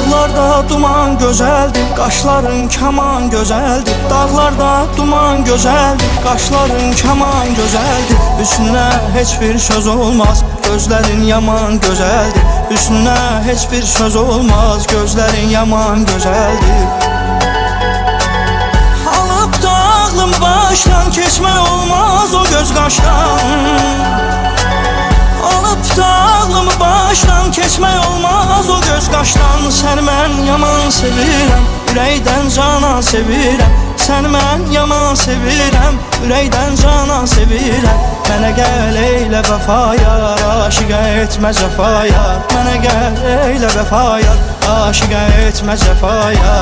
Dağlarda duman gözəldir, qaşların kaman gözəldir. Dağlarda duman gözəldir, qaşların kaman gözəldir. Üstünə heç bir söz olmaz, gözlərin yaman gözəldir. Üstünə heç bir söz olmaz, gözlərin yaman gözəldir. Alıp da ağlım başdan, keçmək olmaz o göz qaşdan. Alıp da ağlımı başdan, keçmək olmaz o göz qaşdan. Sən mən yaman sevirəm, ürəkdən cana sevirəm. Sən mən yaman sevirəm, ürəkdən cana sevirəm. Mənə gəl eylə vəfaya, aşiqə etmə cəfaya. Mənə gəl eylə vəfaya, aşiqə etmə cəfaya.